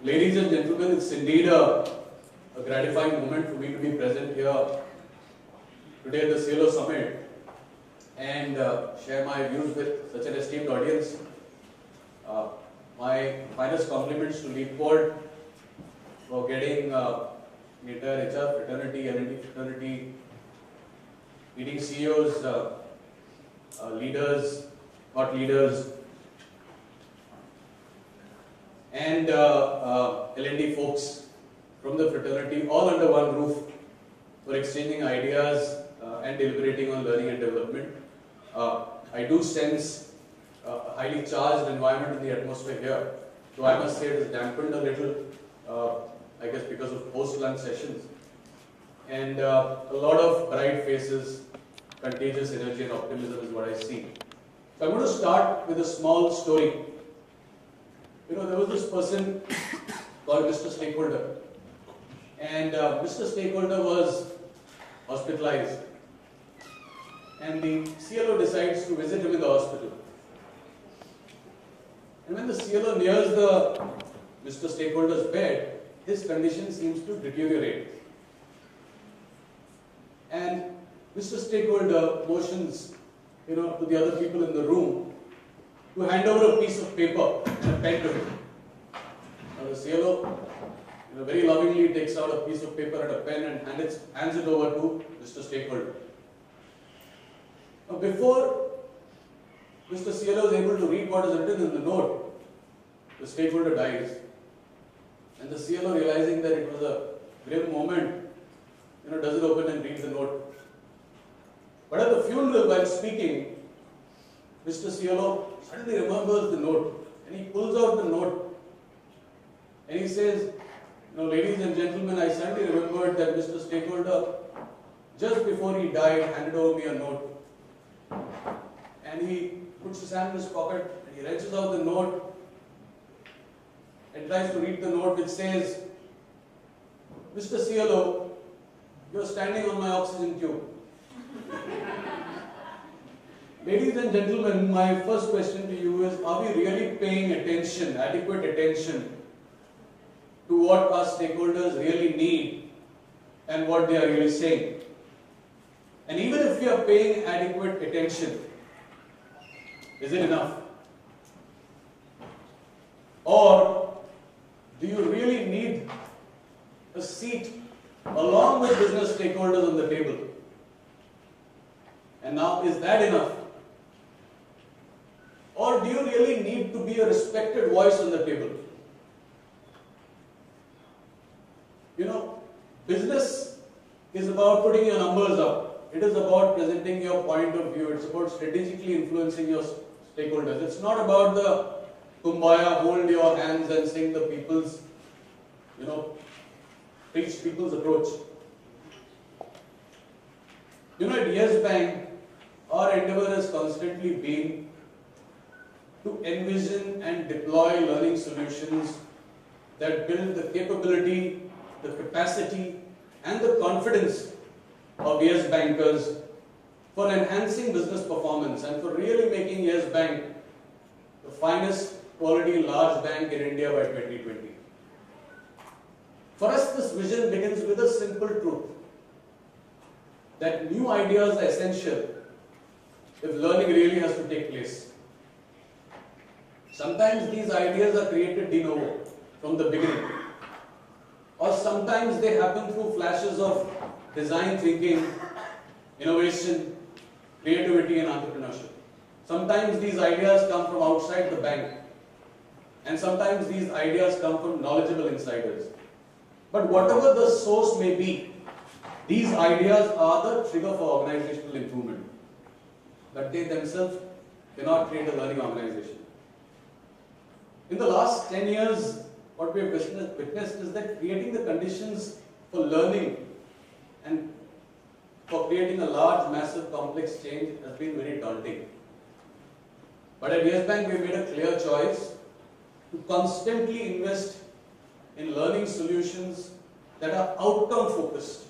Ladies and gentlemen, it's indeed a gratifying moment for me to be present here today at the CLO Summit and share my views with such an esteemed audience. My finest compliments to Leapvault for getting the entire HR fraternity, L&D fraternity, leading CEOs, leaders, thought leaders, and L&D folks from the fraternity all under one roof for exchanging ideas and deliberating on learning and development. I do sense a highly charged environment in the atmosphere here, so I must say it is dampened a little, I guess because of post-lunch sessions, and a lot of bright faces, contagious energy and optimism is what I see. So I'm going to start with a small story. You know, there was this person called Mr. Stakeholder, and Mr. Stakeholder was hospitalized, and the CLO decides to visit him in the hospital. And when the CLO nears the Mr. Stakeholder's bed, his condition seems to deteriorate. And Mr. Stakeholder motions, to the other people in the room to hand over a piece of paper and a pen to him. Now the CLO, very lovingly takes out a piece of paper and a pen and hands it over to Mr. Stakeholder. Now before Mr. CLO is able to read what is written in the note, the stakeholder dies. And the CLO, realizing that it was a grim moment, doesn't open and read the note. But at the funeral, while speaking, Mr. CLO suddenly remembers the note, and he pulls out the note, and he says, ladies and gentlemen, I suddenly remembered that Mr. Stakeholder, just before he died, handed over me a note. And he puts his hand in his pocket, and he wrenches out the note, and tries to read the note, which says, Mr. CLO, you are standing on my oxygen tube. Ladies and gentlemen, my first question to you is, are we really paying attention, adequate attention, to what our stakeholders really need and what they are really saying? And even if we are paying adequate attention, is it enough? Or do you really need a seat along with business stakeholders on the table? And now, is that enough? Or do you really need to be a respected voice on the table? Business is about putting your numbers up. It is about presenting your point of view. It's about strategically influencing your stakeholders. It's not about the kumbaya, hold your hands and sing the people's, preach people's approach. At TISS Bank, our endeavor has constantly been to envision and deploy learning solutions that build the capability, the capacity, and the confidence of TISS bankers for enhancing business performance and for really making TISS Bank the finest quality large bank in India by 2020. For us, this vision begins with a simple truth, that new ideas are essential if learning really has to take place. Sometimes these ideas are created de novo from the beginning, or sometimes they happen through flashes of design thinking, innovation, creativity and entrepreneurship. Sometimes these ideas come from outside the bank, and sometimes these ideas come from knowledgeable insiders. But whatever the source may be, these ideas are the trigger for organizational improvement. But they themselves cannot create a learning organization. In the last 10 years, what we have witnessed is that creating the conditions for learning and for creating a large, massive, complex change has been very daunting. But at TISS Bank, we made a clear choice to constantly invest in learning solutions that are outcome focused,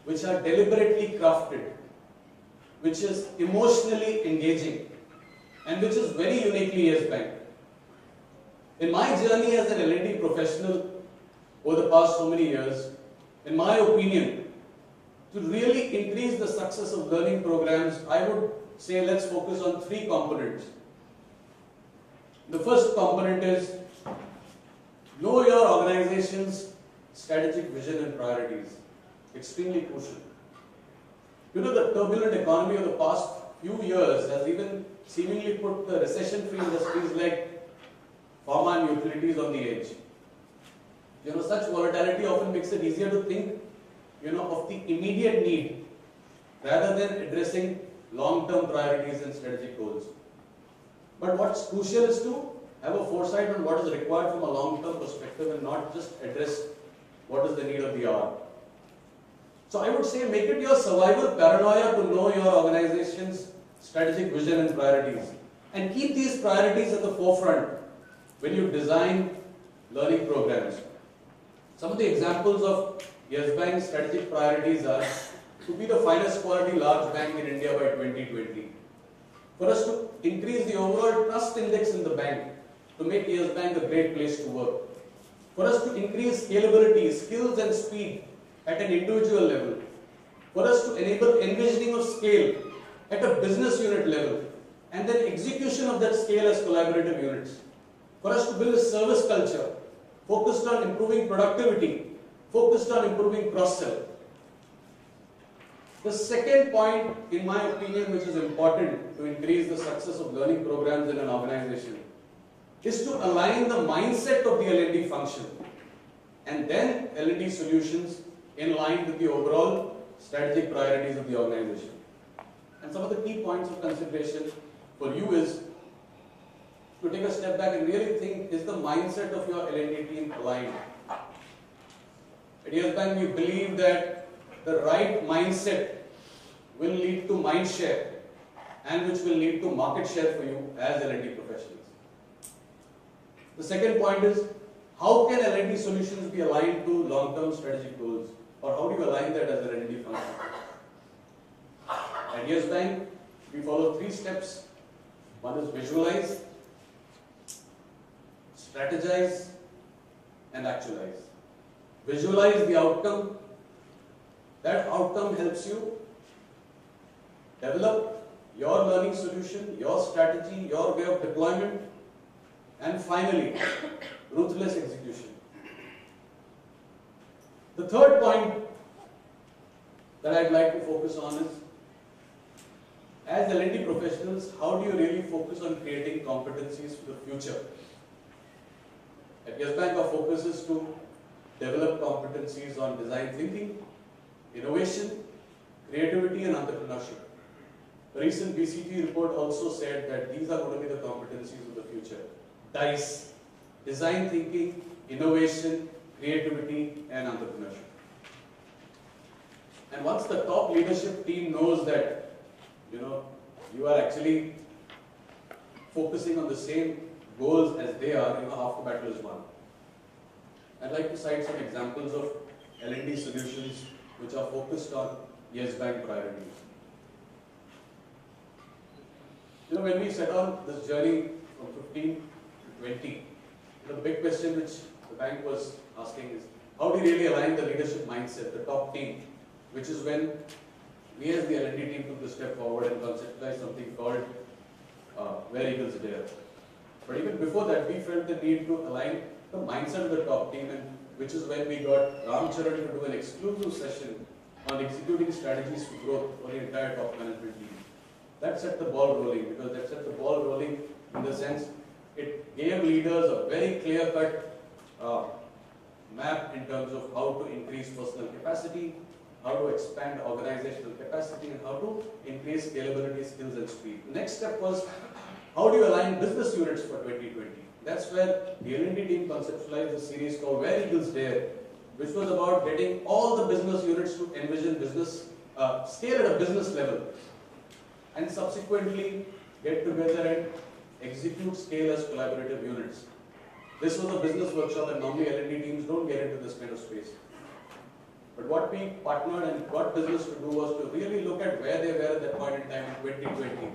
which are deliberately crafted, which is emotionally engaging, and which is very uniquely TISS Bank. In my journey as an L&D professional over the past so many years, in my opinion, to really increase the success of learning programs, I would say let's focus on three components. The first component is know your organization's strategic vision and priorities. Extremely crucial. You know, the turbulent economy of the past few years has even seemingly put the recession-free industries like pharma and utilities on the edge. You know, such volatility often makes it easier to think, you know, of the immediate need rather than addressing long-term priorities and strategic goals. But what's crucial is to have a foresight on what is required from a long-term perspective and not just address what is the need of the hour. So I would say make it your survival paranoia to know your organization's strategic vision and priorities, and keep these priorities at the forefront when you design learning programs. Some of the examples of Yes Bank's strategic priorities are to be the finest quality large bank in India by 2020. For us to increase the overall trust index in the bank, to make Yes Bank a great place to work. For us to increase scalability, skills and speed at an individual level. For us to enable envisioning of scale at a business unit level, and then execution of that scale as collaborative units. For us to build a service culture focused on improving productivity, focused on improving cross-sell. The second point, in my opinion, which is important to increase the success of learning programs in an organization, is to align the mindset of the L&D function and then L&D solutions in line with the overall strategic priorities of the organization. And some of the key points of consideration for you is to take a step back and really think, is the mindset of your L&D team aligned? At Yes Bank, we believe that the right mindset will lead to mind share and which will lead to market share for you as L&D professionals. The second point is, how can L&D solutions be aligned to long-term strategic goals? Or how do you align that as an L&D function? At Yes Bank, we follow three steps. One is visualize, strategize, and actualize. Visualize the outcome. That outcome helps you develop your learning solution, your strategy, your way of deployment, and finally, ruthless execution. The third point that I'd like to focus on is, as L&D professionals, how do you really focus on creating competencies for the future? At Yes Bank, our focus is to develop competencies on design thinking, innovation, creativity, and entrepreneurship. A recent BCG report also said that these are going to be the competencies of the future. TISS, design thinking, innovation, creativity, and entrepreneurship. And once the top leadership team knows that, you know, you are actually focusing on the same goals as they are, you know, half the battle is won. I'd like to cite some examples of L&D solutions which are focused on Yes Bank priorities. You know, when we set on this journey from 15 to 20, the big question which the bank was asking is, how do you really align the leadership mindset, the top team, which is when we as the L&D team took the step forward and conceptualized something called Where Eagles Dare. But even before that, we felt the need to align the mindset of the top team, and which is when we got Ram Charan to do an exclusive session on executing strategies for growth for the entire top management team. That set the ball rolling, because that set the ball rolling in the sense it gave leaders a very clear-cut map in terms of how to increase personal capacity, how to expand organizational capacity, and how to increase scalability, skills, and speed. The next step was, how do you align business units for 2020? That's where the L&D team conceptualized a series called Where Eagles Dare, which was about getting all the business units to envision business, scale at a business level, and subsequently get together and execute scale as collaborative units. This was a business workshop, and normally L&D teams don't get into this kind of space. But what we partnered and got business to do was to really look at where they were at that point in time in 2020,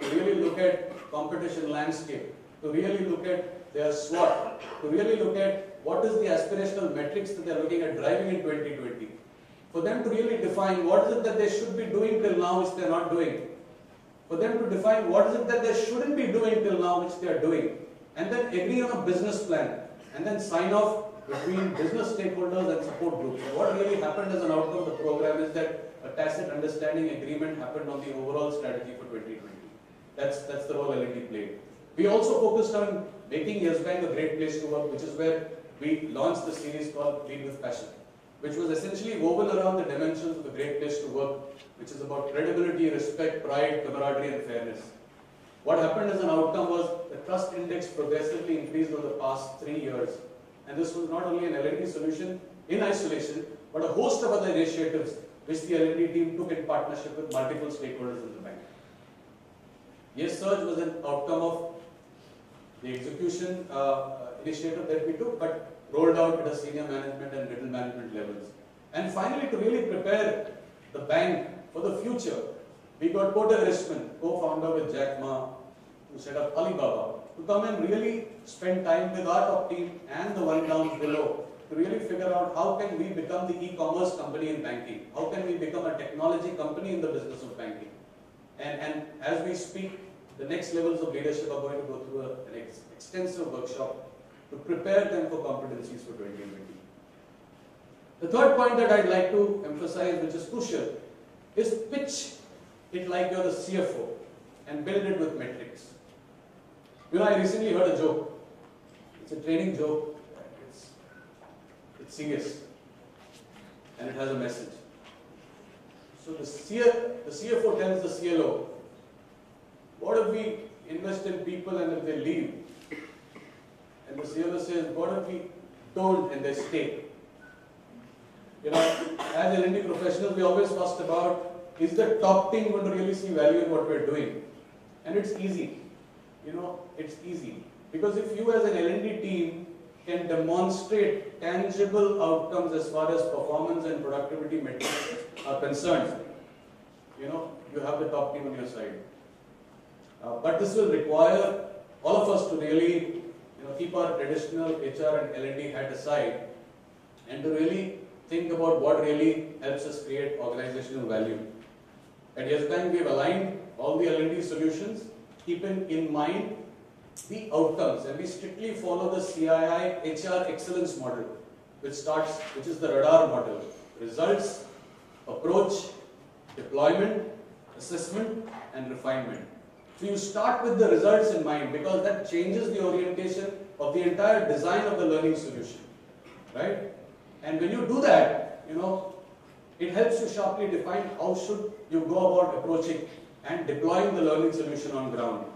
to really look at competition landscape, to really look at their SWOT to really look at what is the aspirational metrics that they are looking at driving in 2020. For them to really define what is it that they should be doing till now which they are not doing. For them to define what is it that they shouldn't be doing till now which they are doing. And then agree on a business plan. And then sign off between business stakeholders and support groups. So what really happened as an outcome of the program is that a tacit understanding agreement happened on the overall strategy for 2020. That's the role L&D played. We also focused on making Yes Bank a great place to work, which is where we launched the series called Lead with Passion, which was essentially woven around the dimensions of a great place to work, which is about credibility, respect, pride, camaraderie, and fairness. What happened as an outcome was the trust index progressively increased over the past 3 years. And this was not only an L&D solution in isolation, but a host of other initiatives which the L&D team took in partnership with multiple stakeholders in the bank. Yes Surge was an outcome of the execution initiative that we took, but rolled out at a senior management and middle management levels. And finally, to really prepare the bank for the future, we got Porter Richmond, co-founder with Jack Ma, who set up Alibaba, to come and really spend time with our top team and the one down below to really figure out how can we become the e-commerce company in banking, how can we become a technology company in the business of banking. And as we speak, the next levels of leadership are going to go through an extensive workshop to prepare them for competencies for 2020. The third point that I'd like to emphasize, which is crucial, is pitch it like you're the CFO and build it with metrics. You know, I recently heard a joke. It's a training joke. It's serious. And it has a message. So the CFO tells the CLO, what if we invest in people and if they leave? And the CLO says, what if we don't and they stay? You know, as L&D professionals, we always fussed about, is the top team going to really see value in what we're doing? And it's easy. You know, it's easy. Because if you as an L&D team can demonstrate tangible outcomes as far as performance and productivity metrics are concerned, you know, you have the top team on your side. But this will require all of us to really, you know, keep our traditional HR and L&D hat aside and to really think about what really helps us create organizational value. At Yes Bank, we have aligned all the L&D solutions, keeping in mind the outcomes, and we strictly follow the CII HR excellence model, which is the radar model: results, approach, deployment, assessment, and refinement. So you start with the results in mind because that changes the orientation of the entire design of the learning solution, right? And when you do that, you know, it helps you sharply define how should you go about approaching and deploying the learning solution on ground.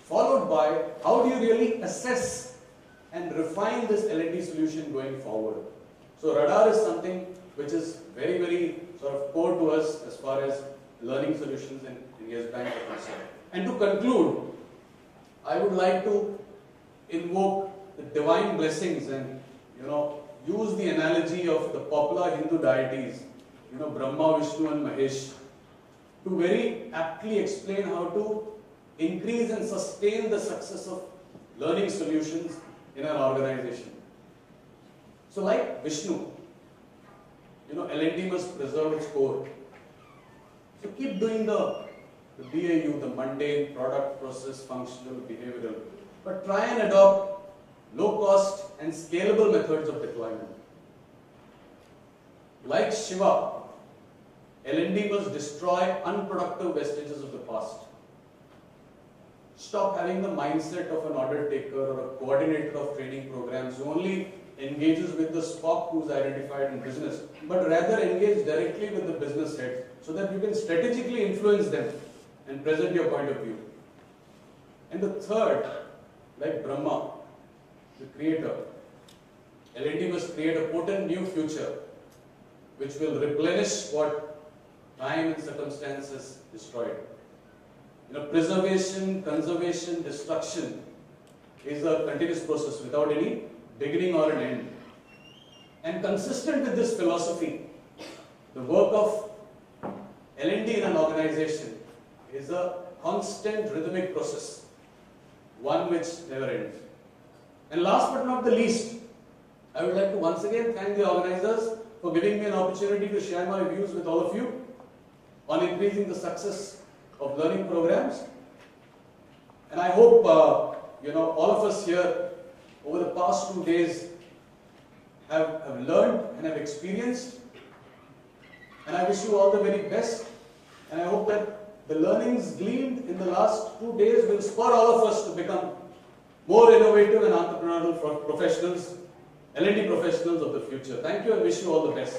Followed by, how do you really assess and refine this L&D solution going forward? So radar is something which is very, very sort of core to us as far as learning solutions in Yes Bank are concerned. And to conclude, I would like to invoke the divine blessings and, you know, use the analogy of the popular Hindu deities, you know, Brahma, Vishnu and Mahesh, to very aptly explain how to increase and sustain the success of learning solutions in our organization. So like Vishnu, you know, L&D must preserve its core. So keep doing the BAU, the mundane, product, process, functional, behavioral, but try and adopt low-cost and scalable methods of deployment. Like Shiva, L&D must destroy unproductive vestiges of the past. Stop having the mindset of an order taker or a coordinator of training programs who only engages with the Spock who's identified in business, but rather engage directly with the business heads so that you can strategically influence them and present your point of view. And the third, like Brahma, the creator, L&D must create a potent new future which will replenish what time and circumstances destroyed. You know, preservation, conservation, destruction is a continuous process without any beginning or an end. And consistent with this philosophy, the work of L&D in an organization is a constant rhythmic process, one which never ends. And last but not the least, I would like to once again thank the organizers for giving me an opportunity to share my views with all of you on increasing the success of learning programs. And I hope all of us here over the past 2 days have learned and have experienced. And I wish you all the very best. And I hope that the learnings gleaned in the last 2 days will spur all of us to become more innovative and entrepreneurial professionals, L&D professionals of the future. Thank you and wish you all the best.